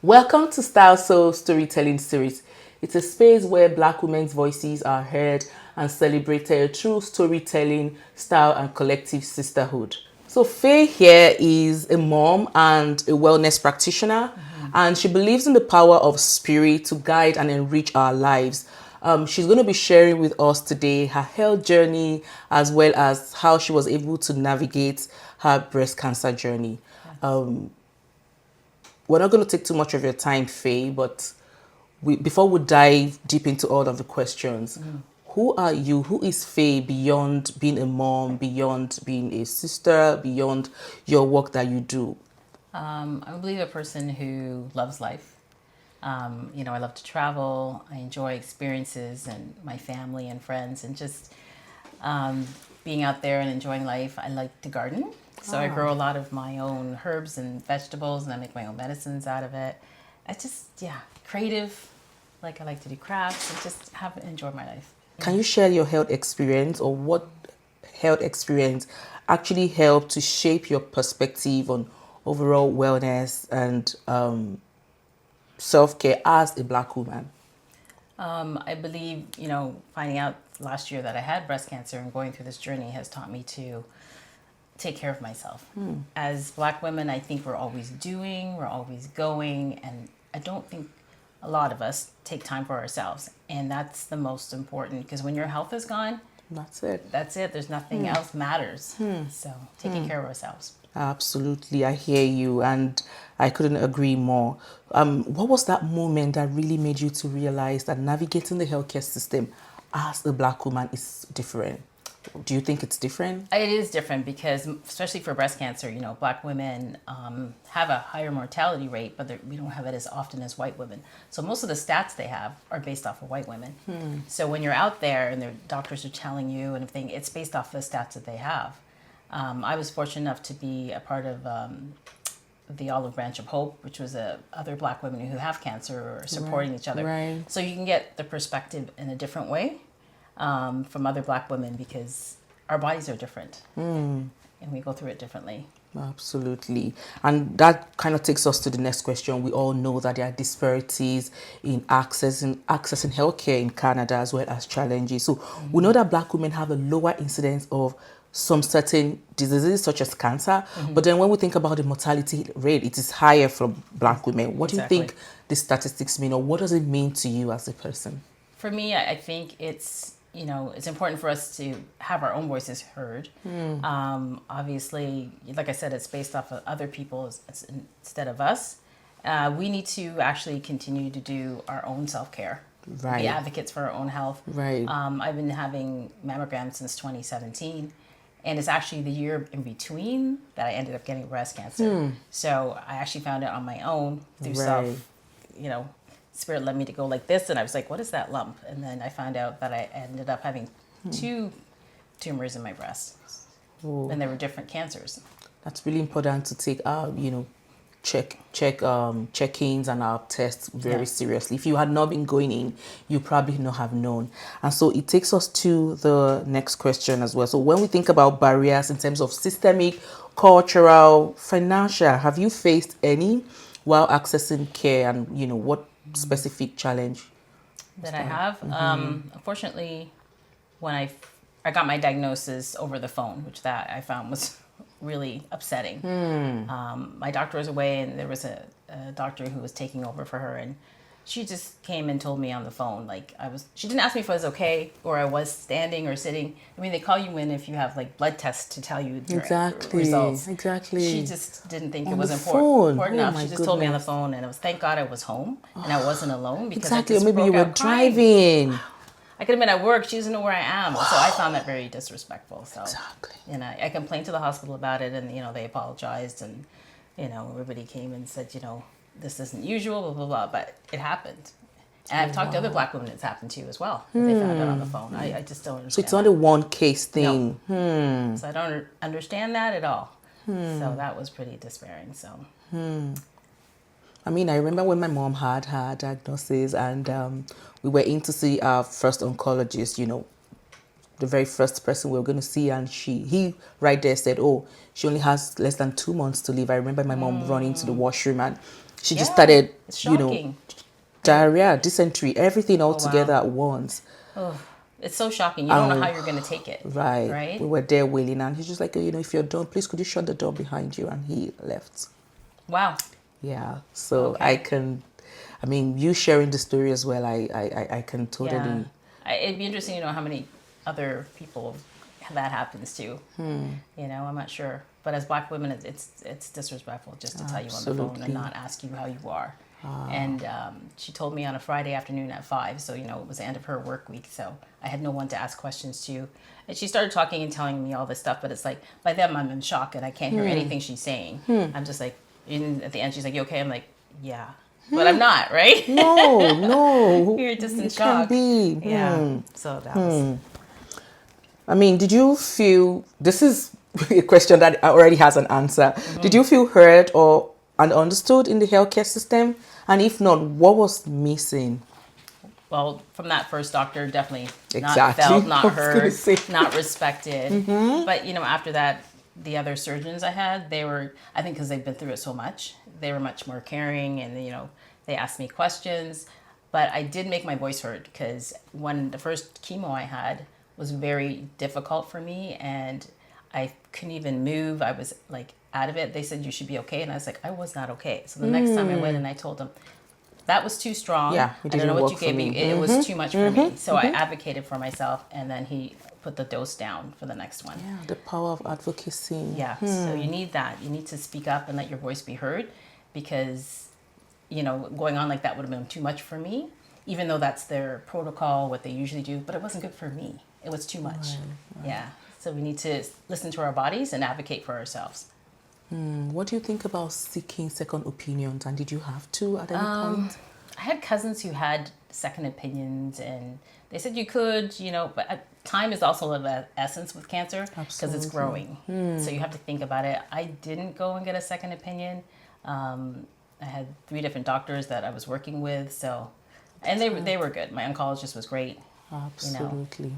Welcome to Style Soul Storytelling Series. It's a space where Black women's voices are heard and celebrated through storytelling, style, and collective sisterhood. So Faye here is a mom and a wellness practitioner, and she believes in the power of spirit to guide and enrich our lives. She's going to be sharing with us today her health journey as well as how she was able to navigate her breast cancer journey. We're not going to take too much of your time, Faye, but before we dive deep into all of the questions, who are you? Who is Faye beyond being a mom, beyond being a sister, beyond your work that you do? I believe a person who loves life. I love to travel. I enjoy experiences and my family and friends, and just being out there and enjoying life. I like to garden, so I grow a lot of my own herbs and vegetables, and I make my own medicines out of it. I just, creative. Like, I like to do crafts and just enjoy my life. Can you share your health experience or what health experience actually helped to shape your perspective on overall wellness and self-care as a Black woman? I believe, finding out last year that I had breast cancer and going through this journey has taught me to take care of myself. As Black women, I think we're always doing, we're always going, and I don't think a lot of us take time for ourselves. And that's the most important, because when your health is gone, That's it. that's it. There's nothing else matters. So taking care of ourselves. Absolutely, I hear you, and I couldn't agree more. What was that moment that really made you to realize that navigating the healthcare system as a Black woman is different? Do you think it's different? It is different because, especially for breast cancer, Black women have a higher mortality rate, but we don't have it as often as white women. So most of the stats they have are based off of white women. So when you're out there and the doctors are telling you and everything, it's based off the stats that they have. I was fortunate enough to be a part of the Olive Branch of Hope, which was other Black women who have cancer or supporting each other. Right. So you can get the perspective in a different way from other Black women, because our bodies are different and we go through it differently. Absolutely. And that kind of takes us to the next question. We all know that there are disparities in accessing healthcare in Canada as well as challenges. So we know that Black women have a lower incidence of some certain diseases such as cancer. But then when we think about the mortality rate, it is higher for Black women. What do you Exactly. think the statistics mean, or what does it mean to you as a person? For me, I think it's important for us to have our own voices heard. Obviously, like I said, it's based off of other people instead of us. We need to actually continue to do our own self-care. Right. Be advocates for our own health. Right. I've been having mammograms since 2017. And it's actually the year in between that I ended up getting breast cancer. So I actually found it on my own through Right. Spirit led me to go like this, and I was like, what is that lump? And then I found out that I ended up having two tumors in my breast, and they were different cancers. That's really important to take our, check-ins and our tests very seriously. If you had not been going in, you probably not have known. And so it takes us to the next question as well. So when we think about barriers in terms of systemic, cultural, financial, have you faced any while accessing care, and what specific challenge? That I have. Unfortunately, when I got my diagnosis over the phone, which that I found was really upsetting. My doctor was away, and there was a doctor who was taking over for her, and she just came and told me on the phone, she didn't ask me if I was okay or I was standing or sitting. I mean, they call you in if you have blood tests to tell you your results. Exactly. She just didn't think it On was the important phone. Oh enough. my She just told me on the goodness. phone, and it was, thank God I was home and I wasn't alone, because Exactly. I Or just maybe you broke were out crying. driving. I could have been at work. She doesn't know where I am. So I found that very disrespectful. So, Exactly. and I complained to the hospital about it, and they apologized, and everybody came and said, this isn't usual, blah blah blah. But it happened, and I've talked to other Black women it's happened to as well. They found it on the phone. I just don't So understand. it's not a one case thing. So I don't understand that at all. So that was pretty despairing. So I mean, I remember when my mom had her diagnosis, and we were in to see our first oncologist, the very first person we were going to see, and he right there said, oh, she only has less than 2 months to live. I remember my mom running to the washroom, and she just Yeah, started, it's you know, shocking. diarrhea, dysentery, everything all Oh, together wow. at once. Oh, it's so shocking. You don't know And how you're going to take it. right, Right? we were there wailing, and he's just like, oh, if you're done, please could you shut the door behind you? And he left. Wow. Yeah, so Okay. I mean, you sharing the story as well, I can totally. Yeah. It'd be interesting to know how many other people that happens to. You know, I'm not sure. But as black women, it's disrespectful just to tell you on the phone Absolutely. and not ask you how you are. And she told me on a Friday afternoon at 5, so, you know, it was the end of her work week, so I had no one to ask questions to. And she started talking and telling me all this stuff, but it's like, by then I'm in shock and I can't hear anything she's saying. I'm just like, and at the end she's like, you okay? I'm like, yeah. But I'm not, right? No, You're just in you shock. can be. Yeah. So that was. I mean, did you feel, this is a question that already has an answer. Did you feel heard or and understood in the healthcare system? And if not, what was missing? Well, from that first doctor, definitely not Exactly. felt, not I was gonna heard, say. not respected. But, you know, after that, the other surgeons I had, they were, I think because they've been through it so much, they were much more caring and, you know, they asked me questions. But I did make my voice heard because when the first chemo I had was very difficult for me and I couldn't even move. I was like out of it. They said, you should be okay. And I was like, I was not okay. So the next time I went and I told them, that was too strong. Yeah, it I don't know didn't what you work for gave me. me. It was too much for me. So I advocated for myself and then he put the dose down for the next one. Yeah, the power of advocacy. Yeah. So you need that. You need to speak up and let your voice be heard because, you know, going on like that would have been too much for me, even though that's their protocol, what they usually do, but it wasn't good for me. It was too much. Yeah. So we need to listen to our bodies and advocate for ourselves. What do you think about seeking second opinions? And did you have to at any point? I had cousins who had second opinions and they said you could, you know, but time is also of the essence with cancer because it's growing. So you have to think about it. I didn't go and get a second opinion. I had 3 different doctors that I was working with. So, and they were good. My oncologist was great. Absolutely.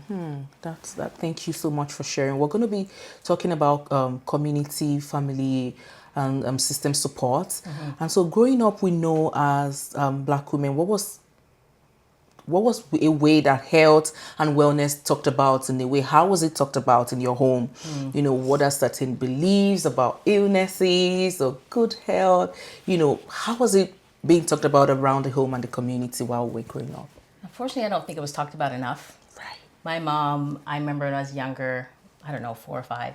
That's that. Thank you so much for sharing. We're going to be talking about community, family, and system support. And so, growing up, we know as Black women, what was a way that health and wellness talked about in a way? How was it talked about in your home? You know, what are certain beliefs about illnesses or good health? You know, how was it being talked about around the home and the community while we're growing up? Unfortunately, I don't think it was talked about enough. Right. My mom, I remember when I was younger, I don't know, 4 or 5,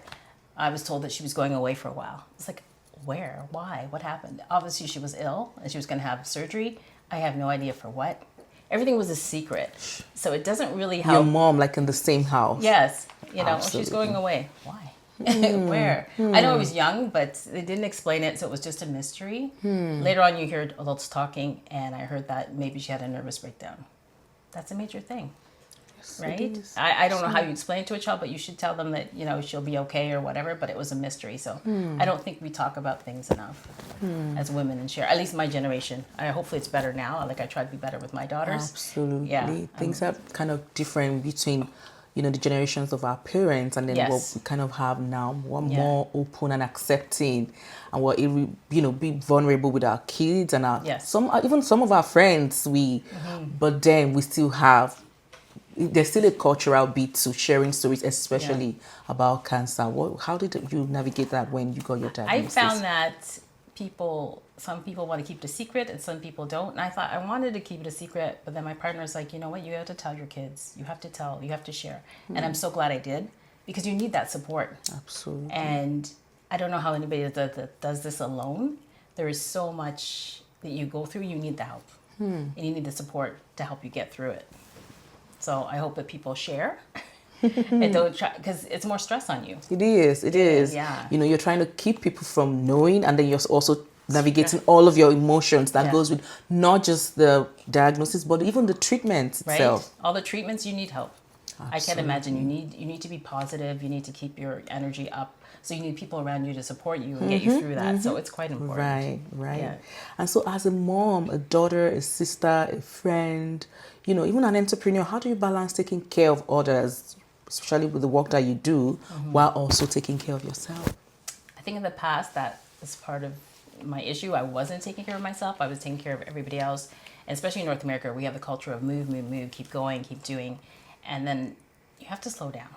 I was told that she was going away for a while. It's like, where? Why? What happened? Obviously, she was ill and she was going to have surgery. I have no idea for what. Everything was a secret. So it doesn't really help. Your mom, like in the same house. Yes. You know, she's Absolutely. going away. Why? Where? I know I was young, but they didn't explain it, so it was just a mystery. Later on, you heard adults talking, and I heard that maybe she had a nervous breakdown. That's a major thing, right? is. I don't know how you explain it to a child, but you should tell them that, you know, she'll be okay or whatever, but it was a mystery. So I don't think we talk about things enough as women and share, at least my generation. Hopefully it's better now. Like I try to be better with my daughters. Absolutely. Yeah. Things are kind of different between, you know, the generations of our parents and then Yes. what we kind of have now. We're Yeah. more open and accepting, and we're, you know, be vulnerable with our kids and our Yes. even some of our friends. But then we still have. There's still a cultural beat to sharing stories, especially about cancer. How did you navigate that when you got your I diagnosis? found that some people want to keep it a secret and some people don't. And I thought I wanted to keep it a secret, but then my partner's like, you know what, you have to tell your kids. You have to tell, you have to share. And I'm so glad I did because you need that support. Absolutely. And I don't know how anybody that does this alone. There is so much that you go through. You need the help. And you need the support to help you get through it. So I hope that people share and don't try, because it's more stress on you. It is. Yeah. You know, you're trying to keep people from knowing, and then you're also navigating all of your emotions that Yeah. goes with not just the diagnosis, but even the treatment Right? itself. All the treatments, you need help. I can't imagine. You need to be positive. You need to keep your energy up. So you need people around you to support you and get you through that. So it's quite important. Right. Yeah. And so as a mom, a daughter, a sister, a friend, you know, even an entrepreneur, how do you balance taking care of others, especially with the work that you do, while also taking care of yourself? I think in the past that is part of my issue. I wasn't taking care of myself. I was taking care of everybody else. And especially in North America, we have the culture of move, move, move, keep going, keep doing. And then you have to slow down.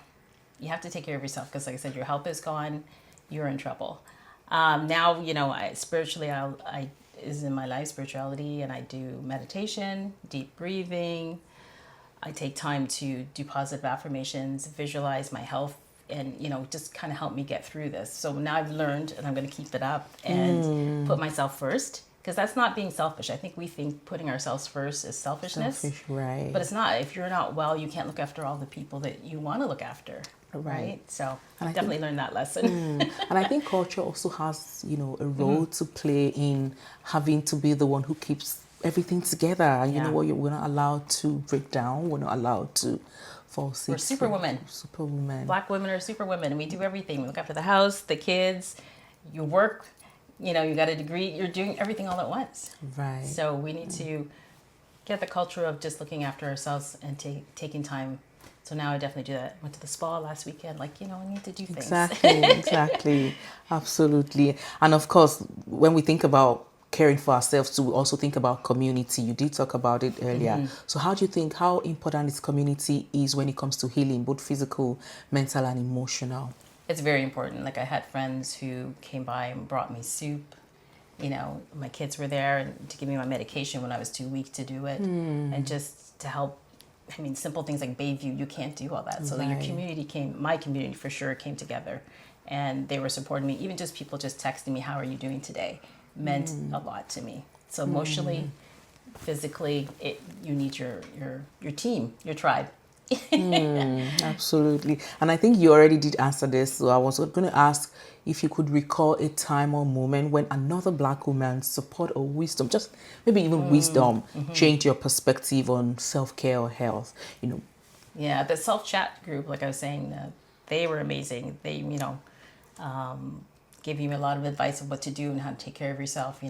You have to take care of yourself because, like I said, your health is gone. You're in trouble. Now, spiritually, I is in my life, spirituality, and I do meditation, deep breathing. I take time to do positive affirmations, visualize my health, and just kind of help me get through this. So now I've learned, and I'm going to keep it up and put myself first, because that's not being selfish. I think we think putting ourselves first is selfishness. Selfish, right. But it's not. If you're not well, you can't look after all the people that you want to look after. Right. So I definitely learned that lesson. And I think culture also has, a role to play in having to be the one who keeps everything together. And you know what, we're not allowed to break down. We're not allowed to fall sick. We're superwomen. Superwomen. Black women are superwomen, and we do everything. We look after the house, the kids, you work, you got a degree. You're doing everything all at once. Right. So we need to get the culture of just looking after ourselves and taking time. So now I definitely do that. Went to the spa last weekend. I need to do things. Exactly. Absolutely. And of course, when we think about caring for ourselves too, we also think about community. You did talk about it earlier. So how do you think, how important this community is when it comes to healing, both physical, mental, and emotional? It's very important. I had friends who came by and brought me soup. My kids were there and to give me my medication when I was too weak to do it. And just to help. Simple things like Bayview, you can't do all that. So your community my community for sure came together, and they were supporting me. Even just people just texting me, "How are you doing today?" meant a lot to me. So emotionally, physically, you need your team, your tribe. Absolutely. And I think you already did answer this. So I was going to ask if you could recall a time or moment when another Black woman's support or wisdom, just maybe even wisdom, changed your perspective on self-care or health. Yeah, the self-chat group, like I was saying, they were amazing. They, gave you a lot of advice of what to do and how to take care of yourself,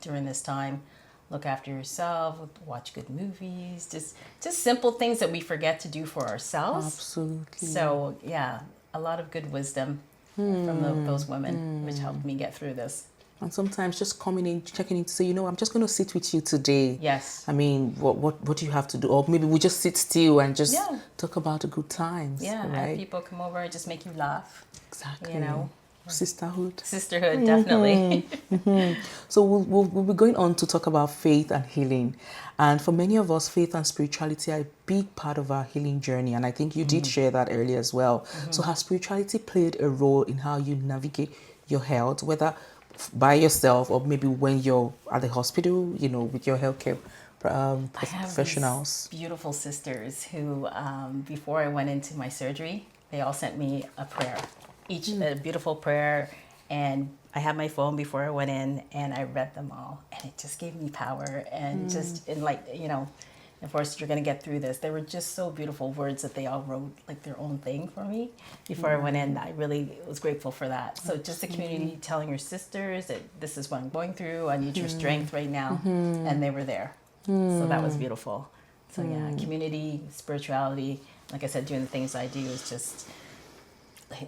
during this time. Look after yourself, watch good movies, just simple things that we forget to do for ourselves. Absolutely. So, yeah, a lot of good wisdom from those women, which helped me get through this. And sometimes just coming in, checking in to say, I'm just going to sit with you today. Yes. What do you have to do? Or maybe we just sit still and just talk about the good times. Yeah, right? have people come over and just make you laugh. Exactly. Sisterhood, definitely. So we'll be going on to talk about faith and healing, and for many of us, faith and spirituality are a big part of our healing journey, and I think you did share that earlier as well. So has spirituality played a role in how you navigate your health, whether by yourself or maybe when you're at the hospital, with your healthcare professionals? I have these beautiful sisters who, before I went into my surgery, they all sent me a prayer. Each a beautiful prayer, and I had my phone before I went in, and I read them all, and it just gave me power and just of course you're going to get through this. They were just so beautiful words that they all wrote their own thing for me before I went in. I really was grateful for that. So just the community telling your sisters that this is what I'm going through. I need your strength right now, and they were there. So that was beautiful. So yeah, community, spirituality. Like I said, doing the things I do is just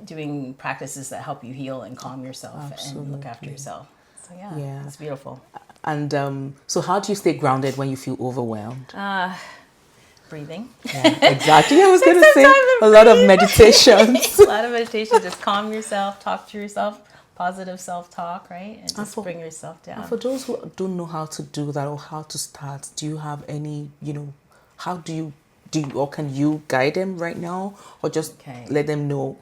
doing practices that help you heal and calm yourself and look after yourself. So yeah, it's beautiful. And so how do you stay grounded when you feel overwhelmed? Breathing. Yeah, exactly. I was going to say a lot of meditations. A lot of meditation. Just calm yourself, talk to yourself, positive self-talk, right? And just bring yourself down. And for those who don't know how to do that or how to start, do you have any, how do you or can you guide them right now, or just let them know?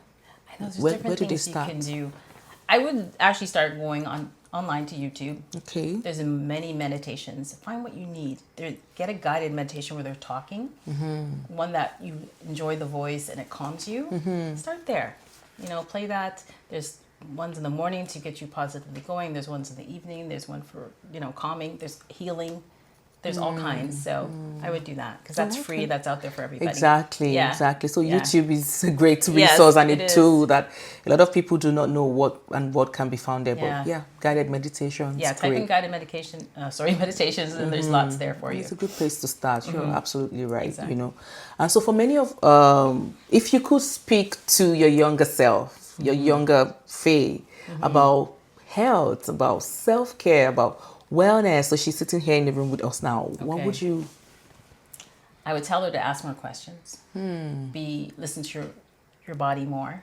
I know there's different things you can do. I would actually start going online to YouTube. Okay. There's many meditations. Find what you need. Get a guided meditation where they're talking. One that you enjoy the voice and it calms you. Start there. Play that. There's ones in the morning to get you positively going. There's ones in the evening. There's one for, calming. There's healing. There's all kinds. So I would do that because that's free. That's out there for everybody. Exactly, Yeah. exactly. So Yeah. YouTube is a great Yes, resource and it a is. tool that a lot of people do not know what can be found there. Yeah. But yeah, guided meditations. Yeah, type in great. guided meditations, and there's lots there for you. It's a good place to start. You're absolutely right. Exactly. You know, and so for many of, if you could speak to your younger self, your younger Faye, about health, about self-care, about wellness. So she's sitting here in the room with us now. What Okay. would you? I would tell her to ask more questions. Listen to your body more.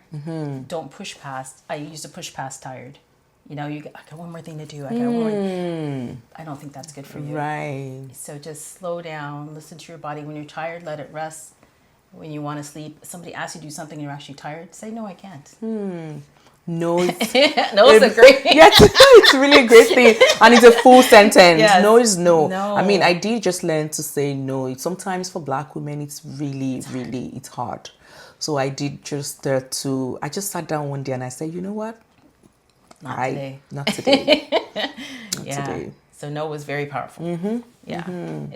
Don't push past. I used to push past tired. You know, I got one more thing to do. I got one more. I don't think that's good for you. Right. So just slow down. Listen to your body. When you're tired, let it rest. When you want to sleep, somebody asks you to do something and you're actually tired, say, no, I can't. No, it's, No, it's a great. yes, it's really a great thing, and it's a full sentence. Yes. No is no. No. I mean, I did just learn to say no. Sometimes for Black women, it's really, really, it's hard. So I did just I just sat down one day and I said, you know what? Not today. Not today. Not Yeah. today. So no was very powerful. Yeah.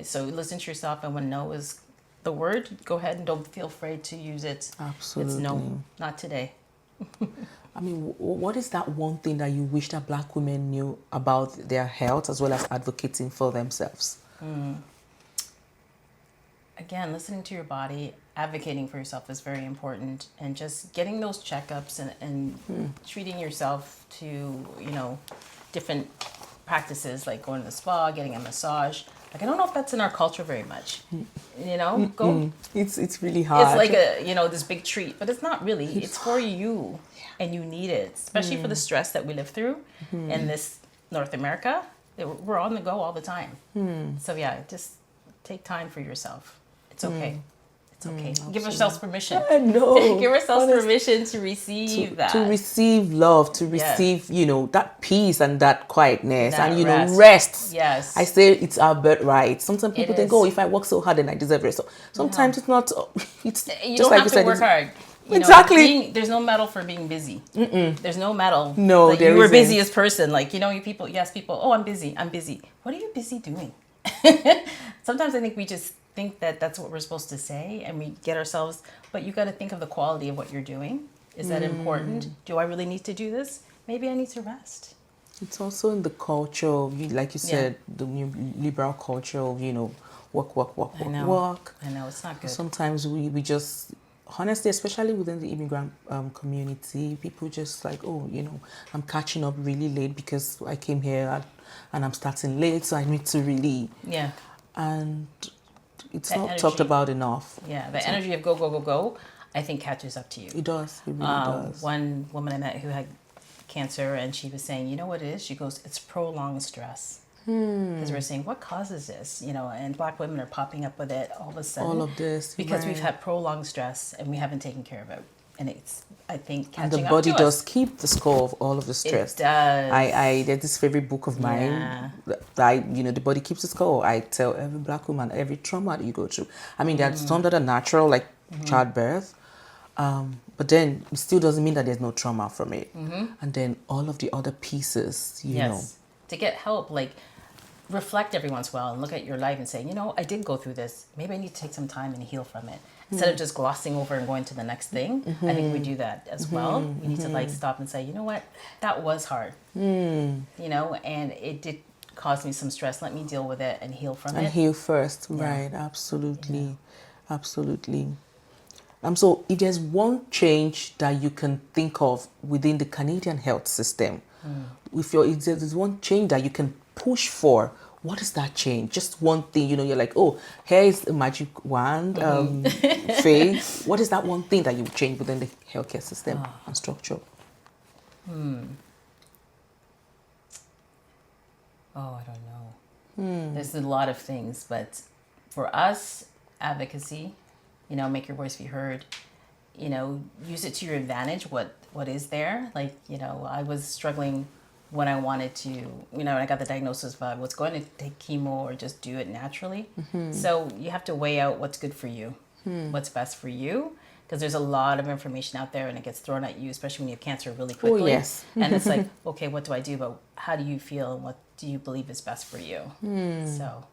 So listen to yourself, and when no is the word, go ahead and don't feel afraid to use it. Absolutely. It's no, not today. I mean, what is that one thing that you wish that Black women knew about their health as well as advocating for themselves? Again, listening to your body, advocating for yourself is very important, and just getting those checkups and treating yourself to, you know, different practices like going to the spa, getting a massage. Like, I don't know if that's in our culture very much. You know, go. It's really hard. It's like this big treat, but it's not really. It's for you, and you need it, especially for the stress that we live through in this North America. We're on the go all the time. So yeah, just take time for yourself. It's okay. It's okay. Give ourselves permission. I know. Give ourselves Honestly. permission to receive that. To receive love, to Yes. receive, you know, that peace and that quietness That and, you rest. know, rest. Yes. I say it's our birthright. Sometimes people It think, is. oh, if I work so hard, then I deserve rest. So sometimes it's not, it's You just don't like have you to said. work hard. You Exactly. know, there's no medal for being busy. There's no medal. No, that there you were isn't. busiest person. Like, you know, people, oh, I'm busy. What are you busy doing? Sometimes I think we just think that that's what we're supposed to say, and we get ourselves, but you got to think of the quality of what you're doing. Is that important? Do I really need to do this? Maybe I need to rest. It's also in the culture of, like you said, the new liberal culture of, you know, work. I know. Work. I know, it's not good. Sometimes we just, honestly, especially within the immigrant community, people just like, oh, you know, I'm catching up really late because I came here and I'm starting late, so I need to really, Yeah. and it's That not energy. talked about enough. Yeah. The energy of go, I think catches up to you. It does. It really does. One woman I met who had cancer, and she was saying, you know what it is? She goes, it's prolonged stress. Because we're saying, what causes this? You know, and Black women are popping up with it all of a sudden. All of this. Because we've right. had prolonged stress and we haven't taken care of it. And it's, I think, And catching the up body to does us. keep the score of all of the stress. It does. There's this favorite book of mine. Yeah. That you know, the body keeps the score. I tell every Black woman, every trauma that you go through. I mean, there's some that are natural, like childbirth, but then it still doesn't mean that there's no trauma from it. And then all of the other pieces, you know. To get help, like, reflect every once in a while and look at your life and say, you know, I did go through this. Maybe I need to take some time and heal from it. Instead of just glossing over and going to the next thing, I think we do that as well. We need to like stop and say, you know what, that was hard. You know, and it did cause me some stress. Let me deal with it and heal from And it. heal first, right? Absolutely, absolutely. So if there's one change that you can think of within the Canadian health system, if there's one change that you can push for, what is that change? Just one thing, you know, you're like, oh, here is a magic wand, Faye. What is that one thing that you would change within the healthcare system and structure? Oh, I don't know. There's a lot of things, but for us, advocacy, you know, make your voice be heard, you know, use it to your advantage, what is there. Like, you know, I was struggling when I wanted to, you know, when I got the diagnosis of I was going to take chemo or just do it naturally. So you have to weigh out what's good for you, what's best for you. Because there's a lot of information out there and it gets thrown at you, especially when you have cancer really quickly. Oh, yes. And it's like, okay, what do I do? But how do you feel and what do you believe is best for you? So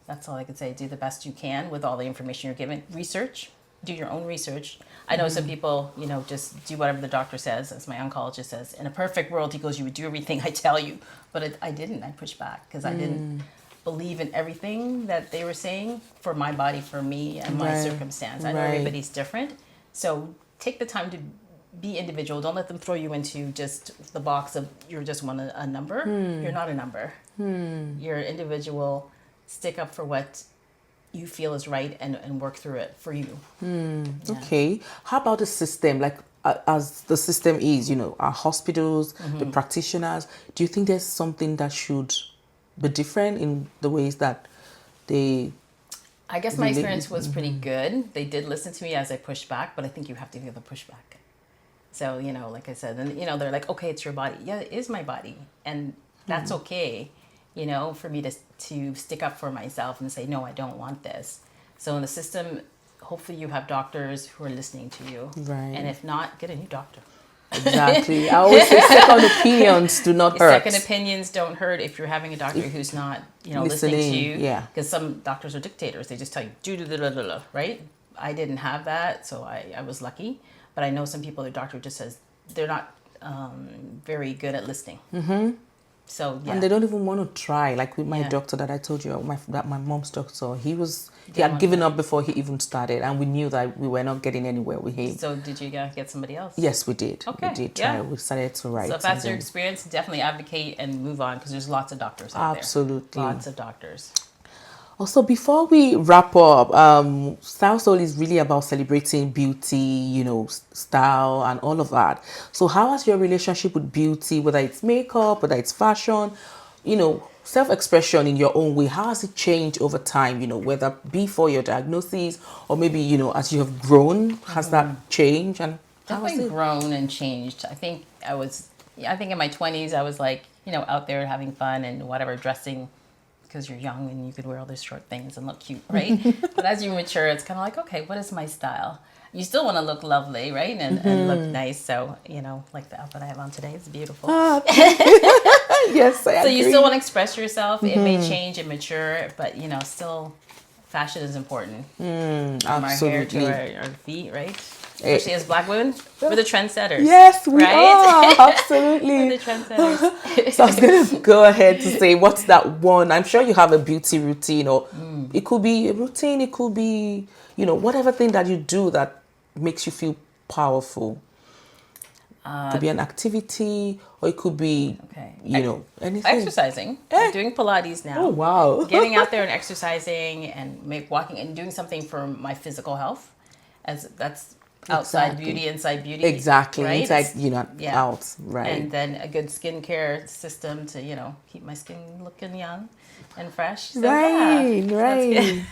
That's all I could say. Do the best you can with all the information you're given. Research. Do your own research. I know some people, just do whatever the doctor says, as my oncologist says. In a perfect world, he goes, you would do everything I tell you. But I didn't. I pushed back because I didn't believe in everything that they were saying for my body, for me, and my circumstance. I know everybody's different. So take the time to be individual. Don't let them throw you into just the box of you're just a number. You're not a number. You're an individual. Stick up for what you feel is right and work through it for you. Yeah. Okay. How about the system? Like, as the system is, our hospitals, the practitioners, do you think there's something that should be different in the ways that they... I guess my experience was pretty good. They did listen to me as I pushed back, but I think you have to feel the pushback. So, like I said, and, they're like, okay, it's your body. Yeah, it is my body. And that's okay, for me to stick up for myself and say, no, I don't want this. So in the system, hopefully you have doctors who are listening to you. Right. And if not, get a new doctor. Exactly. I always say second opinions do not hurt. Second opinions don't hurt if you're having a doctor who's not, listening to you. Yeah. Because some doctors are dictators. They just tell you, right? I didn't have that, so I was lucky. But I know some people, the doctor just says they're not very good at listening. So, yeah. And they don't even want to try. Like with my doctor that I told you, my mom's doctor, he had given up before he even started, and we knew that we were not getting anywhere with him. So did you get somebody else? Yes, we did. Okay. We did try. We started to write. So if that's your experience, definitely advocate and move on, because there's lots of doctors out there. Absolutely. Lots of doctors. Also, before we wrap up, Style Soul is really about celebrating beauty, style and all of that. So how has your relationship with beauty, whether it's makeup, whether it's fashion, self-expression in your own way, how has it changed over time, whether before your diagnosis or maybe, as you have grown, has that changed? And definitely grown and changed. I think in my 20s, I was like, out there having fun and whatever, dressing because you're young and you could wear all those short things and look cute, right? But as you mature, it's kind of like, okay, what is my style? You still want to look lovely, right? And look nice. So, like the outfit I have on today is beautiful. Yes, I agree. So you still want to express yourself. It may change and mature, but, still fashion is important. From our hair to our feet, right? Especially as Black women, we're the trendsetters. Yes, we right? are. Absolutely. We're the trendsetters. So I was going to go ahead to say, what's that one? I'm sure you have a beauty routine, or it could be a routine. It could be, whatever thing that you do that makes you feel powerful. It could be an activity, or it could be, anything. Exercising. I'm doing Pilates now. Oh, wow. Getting out there and exercising and walking and doing something for my physical health. That's outside beauty, inside beauty. Exactly. Right? Inside, out. Right. And then a good skincare system to, keep my skin looking young and fresh. So, right.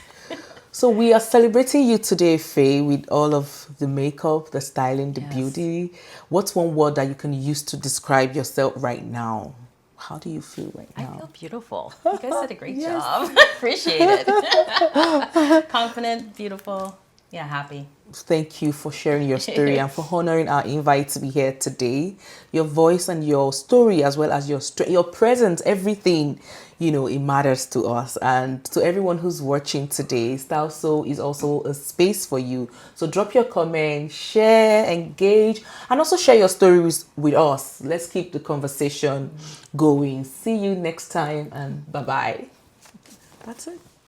So we are celebrating you today, Faye, with all of the makeup, the styling, the beauty. What's one word that you can use to describe yourself right now? How do you feel right now? I feel beautiful. You guys did a great job. Appreciate it. Confident, beautiful. Yeah, happy. Thank you for sharing your story and for honoring our invite to be here today. Your voice and your story, as well as your presence, everything, it matters to us. And to everyone who's watching today, Style Soul is also a space for you. So drop your comment, share, engage, and also share your stories with us. Let's keep the conversation going. See you next time, and bye-bye. That's it.